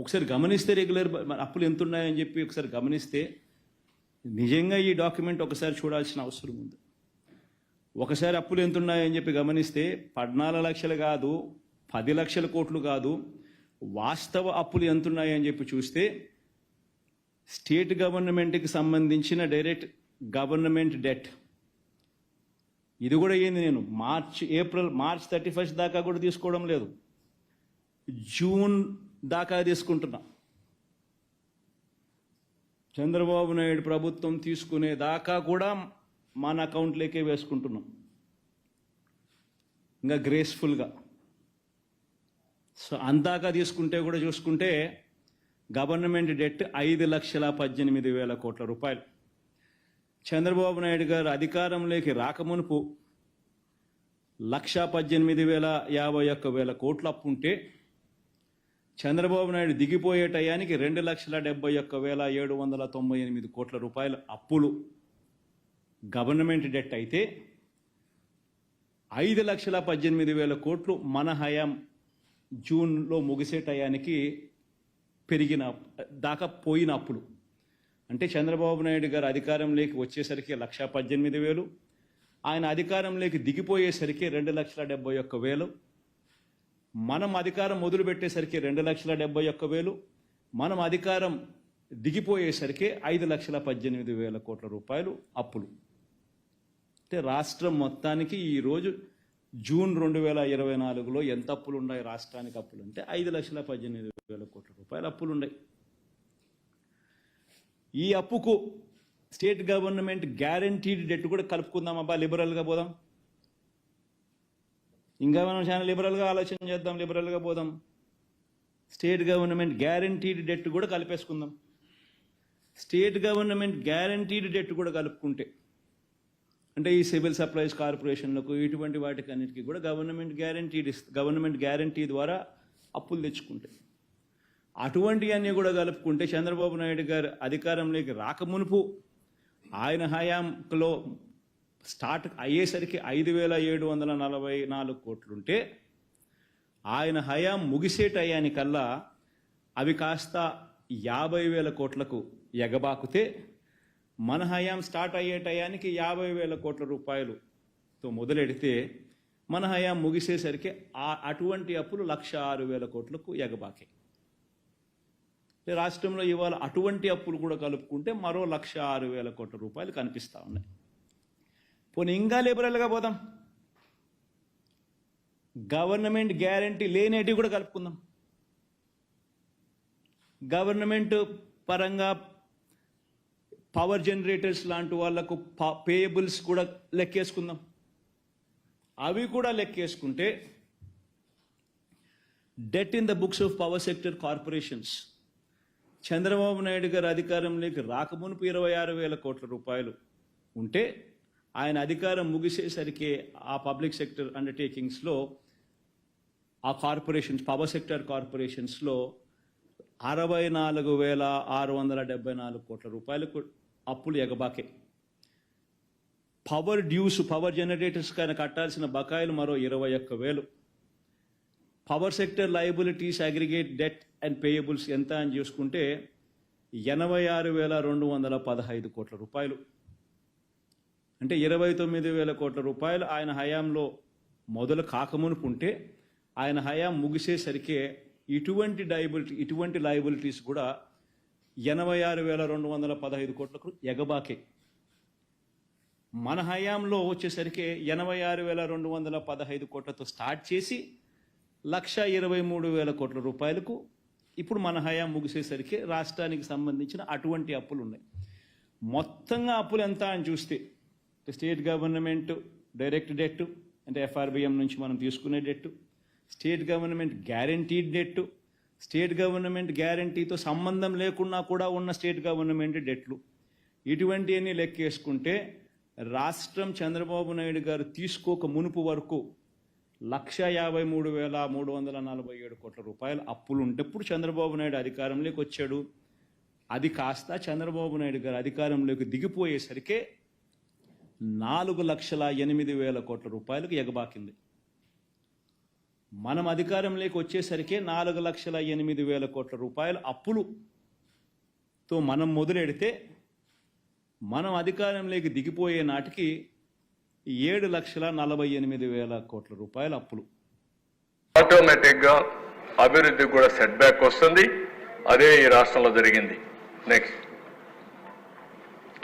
ఒకసారి గమనిస్తే రెగ్యులర్ అప్పులు ఎంత ఉన్నాయని చెప్పి ఒకసారి గమనిస్తే నిజంగా ఈ డాక్యుమెంట్ ఒకసారి చూడాల్సిన అవసరం ఉంది. ఒకసారి అప్పులు ఎంత ఉన్నాయని చెప్పి గమనిస్తే 14 లక్షలు కాదు, 10 లక్షల కోట్లు కాదు, వాస్తవ అప్పులు ఎంత ఉన్నాయని చెప్పి చూస్తే స్టేట్ గవర్నమెంట్కి సంబంధించిన డైరెక్ట్ గవర్నమెంట్ డెట్ ఇది కూడా ఏంది, నేను మార్చ్ 31 దాకా కూడా తీసుకోవడం లేదు, జూన్ దాకా తీసుకుంటున్నా. చంద్రబాబు నాయుడు ప్రభుత్వం తీసుకునే దాకా కూడా మన అకౌంట్లోకే వేసుకుంటున్నాం ఇంకా గ్రేస్ఫుల్గా. సో అందాక తీసుకుంటే కూడా చూసుకుంటే గవర్నమెంట్ డెట్ 5,18,000 కోట్ల రూపాయలు. చంద్రబాబు నాయుడు గారు అధికారంలోకి రాకమునుపు 1,18,051 కోట్ల అప్పు ఉంటే చంద్రబాబు నాయుడు దిగిపోయే టయానికి 2,71,798 కోట్ల రూపాయల అప్పులు గవర్నమెంట్ డెట్ అయితే 5,18,000 కోట్లు మన హయాం జూన్లో ముగిసే టయానికి పెరిగిన దాకా పోయిన అప్పులు. అంటే చంద్రబాబు నాయుడు గారు అధికారంలోకి వచ్చేసరికి 1,18,000, ఆయన అధికారంలోకి దిగిపోయేసరికి 2,71,000, మనం అధికారం మొదలుపెట్టేసరికి 2,71,000, మనం అధికారం దిగిపోయేసరికి 5,18,000 కోట్ల రూపాయలు అప్పులు. అంటే రాష్ట్రం మొత్తానికి ఈరోజు జూన్ 2024లో ఎంత అప్పులు ఉన్నాయి రాష్ట్రానికి అప్పులు అంటే 5,18,000 కోట్ల రూపాయలు అప్పులు ఉన్నాయి. ఈ అప్పుకు స్టేట్ గవర్నమెంట్ గ్యారంటీడ్ డెట్ కూడా కలుపుకుందాం. అబ్బా లిబరల్గా పోదాం, ఇంకా మనం చాలా లిబరల్గా ఆలోచన చేద్దాం, లిబరల్గా పోదాం. స్టేట్ గవర్నమెంట్ గ్యారంటీడ్ డెట్ కూడా కలిపేసుకుందాం. స్టేట్ గవర్నమెంట్ గ్యారంటీడ్ డెట్ కూడా కలుపుకుంటే అంటే ఈ సివిల్ సప్లైస్ కార్పొరేషన్లకు ఇటువంటి వాటికి అన్నిటికీ కూడా గవర్నమెంట్ గ్యారంటీ ద్వారా అప్పులు తెచ్చుకుంటే అటువంటివన్నీ కూడా కలుపుకుంటే చంద్రబాబు నాయుడు గారు అధికారంలోకి రాకమునుపు ఆయన హయాంలో స్టార్ట్ అయ్యేసరికి 5,744 కోట్లుంటే ఆయన హయాం ముగిసే టయానికల్లా అవి కాస్త 50,000 కోట్లకు ఎగబాకుతే మన హయాం స్టార్ట్ అయ్యే టయానికి 50,000 కోట్ల రూపాయలుతో మొదలెడితే మన హయాం ముగిసేసరికి అటువంటి అప్పులు 106,000 కోట్లకు ఎగబాకాయి. రాష్ట్రంలో ఇవాళ అటువంటి అప్పులు కూడా కలుపుకుంటే మరో 106,000 కోట్ల రూపాయలు కనిపిస్తూ ఉన్నాయి. పోనీ ఇంకా లిబరల్గా పోదాం, గవర్నమెంట్ గ్యారంటీ లేనేటివి కూడా కలుపుకుందాం. గవర్నమెంట్ పరంగా పవర్ జనరేటర్స్ లాంటి వాళ్లకు పేయబుల్స్ కూడా లెక్కేసుకుందాం. అవి కూడా లెక్కేసుకుంటే debt in the books of power sector corporations Chandrababu Naidu గారు అధికారంలోకి రాకమునుపు 26,000 కోట్ల రూపాయలు ఉంటే ఆయన అధికారం ముగిసేసరికి ఆ పబ్లిక్ సెక్టర్ అండర్టేకింగ్స్లో ఆ కార్పొరేషన్స్ పవర్ సెక్టర్ కార్పొరేషన్స్లో 64,674 కోట్ల రూపాయలకు అప్పులు ఎగబాకే. పవర్ డ్యూస్ పవర్ జనరేటర్స్ కానీ కట్టాల్సిన బకాయిలు మరో 21,000. Power sector liabilities aggregate debt and payables ఎంత అని చూసుకుంటే 86,215 కోట్ల రూపాయలు. అంటే 29,000 కోట్ల రూపాయలు ఆయన హయాంలో మొదలు కాకమునుపు ఉంటే ఆయన హయాం ముగిసేసరికి ఇటువంటి లయబిలిటీస్ కూడా 86,215 కోట్లకు ఎగబాకే. మన హయాంలో వచ్చేసరికి 86,215 కోట్లతో స్టార్ట్ చేసి 1,23,000 కోట్ల రూపాయలకు ఇప్పుడు మన హయాం ముగిసేసరికి రాష్ట్రానికి సంబంధించిన అటువంటి అప్పులు ఉన్నాయి. మొత్తంగా అప్పులు ఎంత అని చూస్తే స్టేట్ గవర్నమెంట్ డైరెక్ట్ డెట్ అంటే FRBM నుంచి మనం తీసుకునే debt, state government guaranteed debt, state government గ్యారంటీతో సంబంధం లేకుండా కూడా ఉన్న స్టేట్ గవర్నమెంట్ డెట్లు, ఇటువంటివన్నీ లెక్కేసుకుంటే రాష్ట్రం చంద్రబాబు నాయుడు గారు తీసుకోక మునుపు వరకు 1,53,347 కోట్ల రూపాయలు అప్పులు ఉంటప్పుడు చంద్రబాబు నాయుడు అధికారంలోకి వచ్చాడు. అది కాస్త చంద్రబాబు నాయుడు గారు అధికారంలోకి దిగిపోయేసరికే 4,08,000 కోట్ల రూపాయలకు ఎగబాకింది. మనం అధికారంలోకి వచ్చేసరికి 4,08,000 కోట్ల రూపాయల అప్పులుతో మనం మొదలెడితే మనం అధికారంలోకి దిగిపోయే నాటికి 7,48,000 కోట్ల రూపాయల అప్పులు. ఆటోమేటిక్ గా అభివృద్ధి కూడా సెట్ బ్యాక్ వస్తుంది. అదే ఈ రాష్ట్రంలో జరిగింది. నెక్స్ట్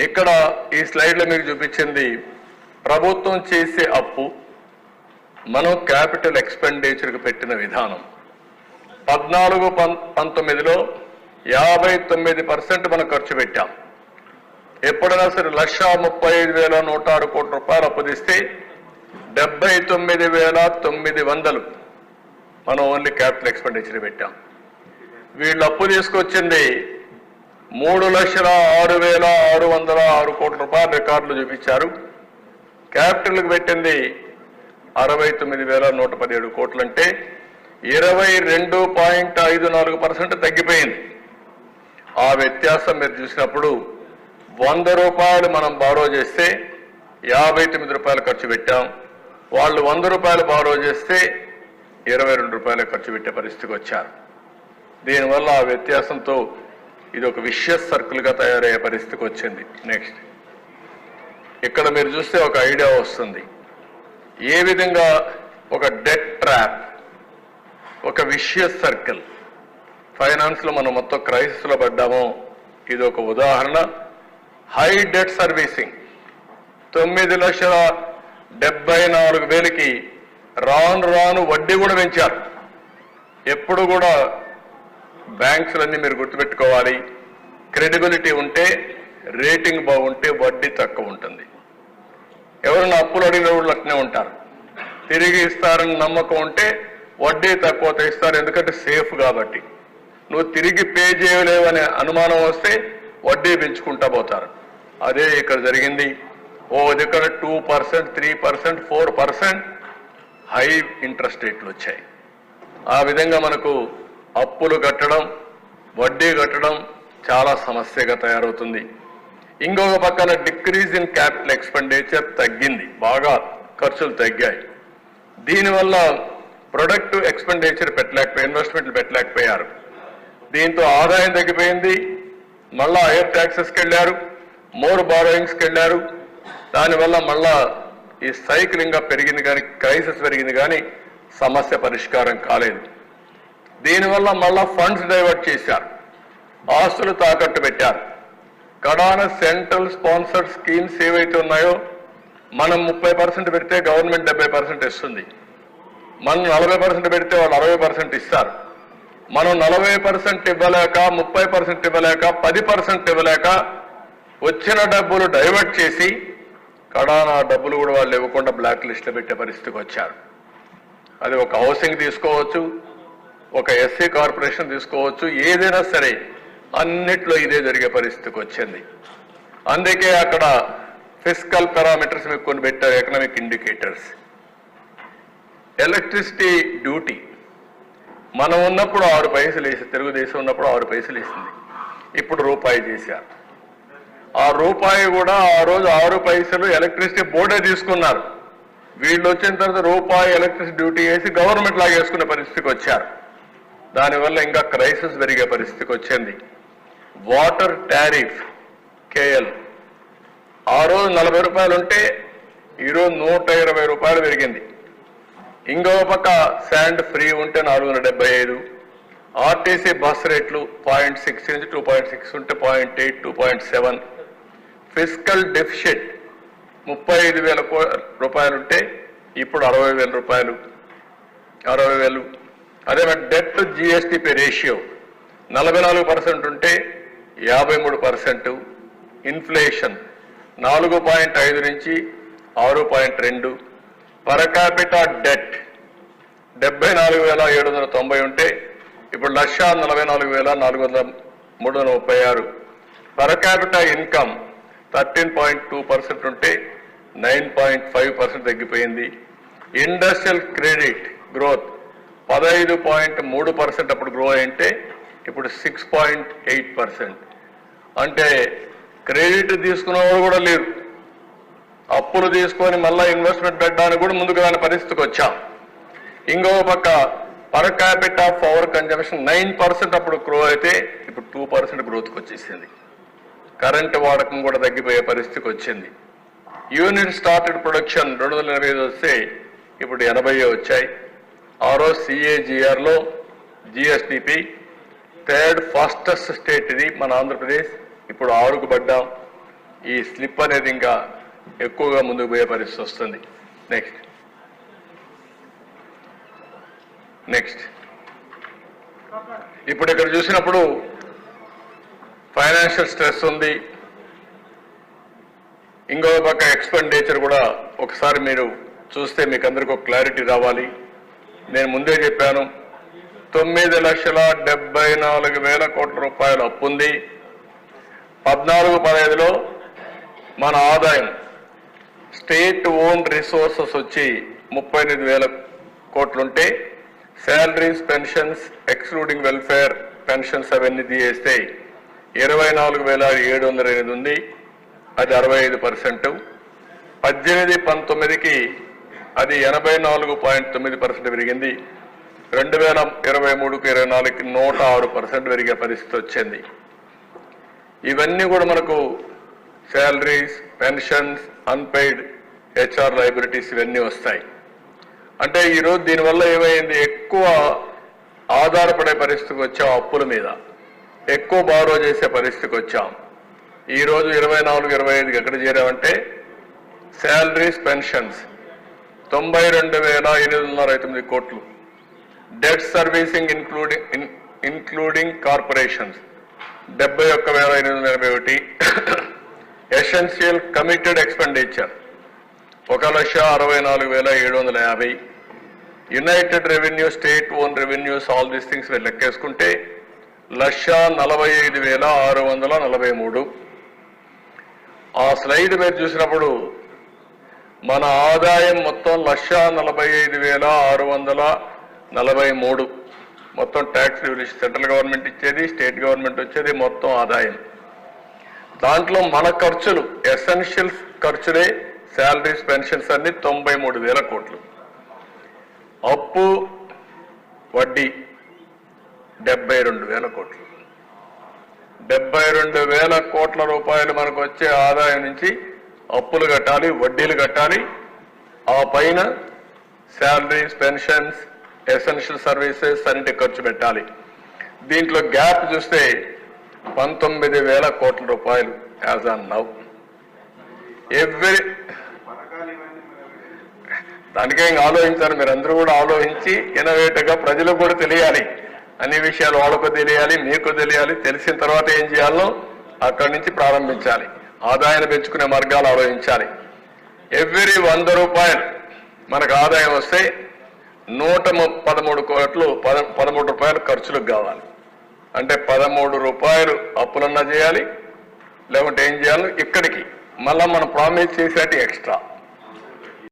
ఇక్కడ ఈ స్లైడ్ లో మీకు చూపించింది ప్రభుత్వం చేసే అప్పు మనం క్యాపిటల్ ఎక్స్పెండిచర్కి పెట్టిన విధానం. 14-19లో 59% మనం ఖర్చు పెట్టాం. ఎప్పుడైనా సరే 1,35,106 కోట్ల రూపాయలు అప్పు తీస్తే 79,900 మనం ఓన్లీ క్యాపిటల్ ఎక్స్పెండిచర్ పెట్టాం. వీళ్ళు అప్పు తీసుకొచ్చింది 3,06,606 కోట్ల రూపాయల రికార్డులు చూపించారు. క్యాపిటల్కి పెట్టింది 69,117 కోట్లు, అంటే 22.54% తగ్గిపోయింది. ఆ వ్యత్యాసం మీరు చూసినప్పుడు 100 రూపాయలు మనం బారో చేస్తే 59 రూపాయలు ఖర్చు పెట్టాం. వాళ్ళు 100 రూపాయలు బారో చేస్తే 22 రూపాయలు ఖర్చు పెట్టే పరిస్థితికి వచ్చారు. దీనివల్ల ఆ వ్యత్యాసంతో ఇది ఒక విషియస్ సర్కిల్గా తయారయ్యే పరిస్థితికి వచ్చింది. నెక్స్ట్ ఇక్కడ మీరు చూస్తే ఒక ఐడియా వస్తుంది ఏ విధంగా ఒక డెట్ ట్రాప్, ఒక విషియస్ సర్కిల్ ఫైనాన్స్లో మనం మొత్తం క్రైసిస్లో పడ్డామో ఇది ఒక ఉదాహరణ. హై డెట్ సర్వీసింగ్ 9,74,000కి రాను వడ్డీ కూడా పెంచారు. ఎప్పుడు కూడా బ్యాంక్స్లన్నీ మీరు గుర్తుపెట్టుకోవాలి, క్రెడిబిలిటీ ఉంటే, రేటింగ్ బాగుంటే వడ్డీ తక్కువ ఉంటుంది. ఎవరైనా అప్పులు అడిగిన వాళ్ళు అట్నే ఉంటారు. తిరిగి ఇస్తారని నమ్మకం ఉంటే వడ్డీ తక్కువ ఇస్తారు, ఎందుకంటే సేఫ్ కాబట్టి. నువ్వు తిరిగి పే చేయలేవనే అనుమానం వస్తే వడ్డీ పెంచుకుంటా పోతారు. అదే ఇక్కడ జరిగింది. ఓ దగ్గర 2%, 3%, 4% హై ఇంట్రెస్ట్ రేట్లు వచ్చాయి. ఆ విధంగా మనకు అప్పులు కట్టడం, వడ్డీ కట్టడం చాలా సమస్యగా తయారవుతుంది. ఇంకొక పక్కన డిక్రీజ్ ఇన్ క్యాపిటల్ ఎక్స్పెండిచర్ తగ్గింది, బాగా ఖర్చులు తగ్గాయి. దీనివల్ల ప్రొడక్టివ్ ఎక్స్పెండిచర్ ఇన్వెస్ట్మెంట్లు పెట్టలేకపోయారు. దీంతో ఆదాయం తగ్గిపోయింది. మళ్ళా హైయర్ ట్యాక్సెస్కి వెళ్ళారు, మోర్ బారోయింగ్స్కి వెళ్ళారు. దానివల్ల మళ్ళా ఈ సైక్లింగ్గా పెరిగింది, కానీ క్రైసిస్ పెరిగింది, కానీ సమస్య పరిష్కారం కాలేదు. దీనివల్ల మళ్ళా ఫండ్స్ డైవర్ట్ చేశారు, ఆస్తులు తాకట్టు పెట్టారు. కడాన సెంట్రల్ స్పాన్సర్డ్ స్కీమ్స్ ఏవైతే ఉన్నాయో మనం 30% పెడితే గవర్నమెంట్ 70% ఇస్తుంది. మనం 40% పెడితే వాళ్ళు 60% ఇస్తారు. మనం 40% ఇవ్వలేక, 30% ఇవ్వలేక, 10% ఇవ్వలేక వచ్చిన డబ్బులు డైవర్ట్ చేసి కడాన డబ్బులు కూడా వాళ్ళు ఇవ్వకుండా బ్లాక్ లిస్ట్లో పెట్టే పరిస్థితికి వచ్చారు. అది ఒక హౌసింగ్ తీసుకోవచ్చు, ఒక ఎస్సీ కార్పొరేషన్ తీసుకోవచ్చు, ఏదైనా సరే అన్నిట్లో ఇదే జరిగే పరిస్థితికి వచ్చింది. అందుకే అక్కడ ఫిస్కల్ పారామీటర్స్ మీకు కొన్ని పెట్టారు, ఎకనామిక్ ఇండికేటర్స్. ఎలక్ట్రిసిటీ డ్యూటీ మనం ఉన్నప్పుడు 6 పైసలు వేసి, తెలుగుదేశం ఉన్నప్పుడు 6 పైసలు వేసింది, ఇప్పుడు రూపాయి చేశారు. ఆ రూపాయి కూడా ఆ రోజు 6 పైసలు ఎలక్ట్రిసిటీ బోర్డే తీసుకున్నారు. వీళ్ళు వచ్చిన తర్వాత రూపాయి ఎలక్ట్రిసిటీ డ్యూటీ వేసి గవర్నమెంట్ లాగా వేసుకునే పరిస్థితికి వచ్చారు. దానివల్ల ఇంకా క్రైసిస్ పెరిగే పరిస్థితికి వచ్చింది. వాటర్ టారిఫ్ కేఎల్ ఆ రోజు 40 రూపాయలు ఉంటే ఈరోజు 120 రూపాయలు పెరిగింది. ఇంకో పక్క శాండ్ ఫ్రీ ఉంటే 475. ఆర్టీసీ బస్ రేట్లు 0.6 నుంచి 2.6 ఉంటే 0.8, 2.7. ఫిస్కల్ డెఫిషిట్ 35,000 రూపాయలు ఉంటే ఇప్పుడు 60,000 రూపాయలు, 60,000. అదే డెట్ జిఎస్టిపి రేషియో 44% ఉంటే 53%. ఇన్ఫ్లేషన్ 4.5 నుంచి 6.2. పర్ క్యాపిటా డెట్ 74,790 ఉంటే ఇప్పుడు 1,44,336. పర్ క్యాపిటా ఇన్కమ్ 13.2% ఉంటే 9.5% తగ్గిపోయింది. ఇండస్ట్రియల్ క్రెడిట్ గ్రోత్ 15.3% అప్పుడు గ్రో అయింటే ఇప్పుడు 6.8%. అంటే క్రెడిట్ తీసుకున్నవాడు కూడా లేరు, అప్పులు తీసుకొని మళ్ళీ ఇన్వెస్ట్మెంట్ పెట్టడానికి కూడా ముందుకు రాని పరిస్థితికి వచ్చాం. ఇంకో పక్క per capital of power consumption 9% అప్పుడు గ్రో అయితే ఇప్పుడు 2% గ్రోత్కి వచ్చేసింది. కరెంటు వాడకం కూడా తగ్గిపోయే పరిస్థితికి వచ్చింది. యూనిట్ స్టార్టెడ్ ప్రొడక్షన్ 285 వస్తే ఇప్పుడు 80 వచ్చాయి. ఆ రోజు CAGRలో GSDP థర్డ్ ఫాస్టెస్ట్ స్టేట్ ఇది మన ఆంధ్రప్రదేశ్. ఇప్పుడు 6కు పడ్డాం. ఈ స్లిప్ అనేది ఇంకా ఎక్కువగా ముందుకు పోయే పరిస్థితి వస్తుంది. నెక్స్ట్ ఇప్పుడు ఇక్కడ చూసినప్పుడు ఫైనాన్షియల్ స్ట్రెస్ ఉంది. ఇంకో పక్క ఎక్స్పెండిచర్ కూడా ఒకసారి మీరు చూస్తే మీకు అందరికీ ఒక క్లారిటీ రావాలి. నేను ముందే చెప్పాను 9,74,000 కోట్ల రూపాయలు అప్పు ఉంది. 14-15లో మన ఆదాయం స్టేట్ ఓన్ రిసోర్సెస్ వచ్చి 38,000 కోట్లుంటే salaries pensions excluding welfare pensions అవన్నీ తీసేస్తే 24,708 ఉంది. అది 65%. 18-19కి అది 84.9% పెరిగింది. 2023-24కి 106% పెరిగే పరిస్థితి వచ్చింది. ఇవన్నీ కూడా మనకు salaries pensions unpaid HR liabilities ఇవన్నీ వస్తాయి. అంటే ఈరోజు దీనివల్ల ఏమైంది, ఎక్కువ ఆధారపడే పరిస్థితికి వచ్చాం. అప్పుల మీద ఎక్కువ బారో చేసే పరిస్థితికి వచ్చాం. ఈరోజు 24-25కి ఎక్కడ చేరామంటే శాలరీస్ పెన్షన్స్ 92,809 కోట్లు, debt servicing including corporations 71,881, essential committed expenditure 1,64,750, united revenue state own revenues all these things లెక్కేసుకుంటే 1,45,643. ఆ స్లైడ్ మీరు చూసినప్పుడు మన ఆదాయం మొత్తం 1,45,643 మొత్తం ట్యాక్స్ రెవల్యూషన్ సెంట్రల్ గవర్నమెంట్ ఇచ్చేది, స్టేట్ గవర్నమెంట్ వచ్చేది మొత్తం ఆదాయం. దాంట్లో మన ఖర్చులు ఎసెన్షియల్ ఖర్చులే శాలరీస్ పెన్షన్స్ అన్ని 93,000 కోట్లు. అప్పు వడ్డీ 72,000 కోట్లు. 72,000 కోట్ల రూపాయలు మనకు వచ్చే ఆదాయం నుంచి అప్పులు కట్టాలి, వడ్డీలు కట్టాలి, ఆ పైన శాలరీస్ పెన్షన్స్ ఎసెన్షియల్ సర్వీసెస్ అన్నిటి ఖర్చు పెట్టాలి. దీంట్లో గ్యాప్ చూస్తే 19,000 కోట్ల రూపాయలు యాజ్ ఆన్ నౌ. దానికే ఇంకా ఆలోచించాలి. మీరు అందరూ కూడా ఆలోచించి ఇన్నోవేటివ్గా ప్రజలకు కూడా తెలియాలి, అన్ని విషయాలు వాళ్ళకు తెలియాలి, మీకు తెలియాలి. తెలిసిన తర్వాత ఏం చేయాలో అక్కడి నుంచి ప్రారంభించాలి. ఆదాయాన్ని పెంచుకునే మార్గాలు ఆలోచించాలి. ఎవ్రీ 100 రూపాయలు మనకు ఆదాయం వస్తే 113 కోట్లు 13 రూపాయలు ఖర్చులకు కావాలి. అంటే 13 రూపాయలు అప్పులన్నా చేయాలి, లేకుంటే ఏం చేయాలి, ఇక్కడికి మళ్ళా మనం ప్రామిస్ చేసేటి ఎక్స్ట్రా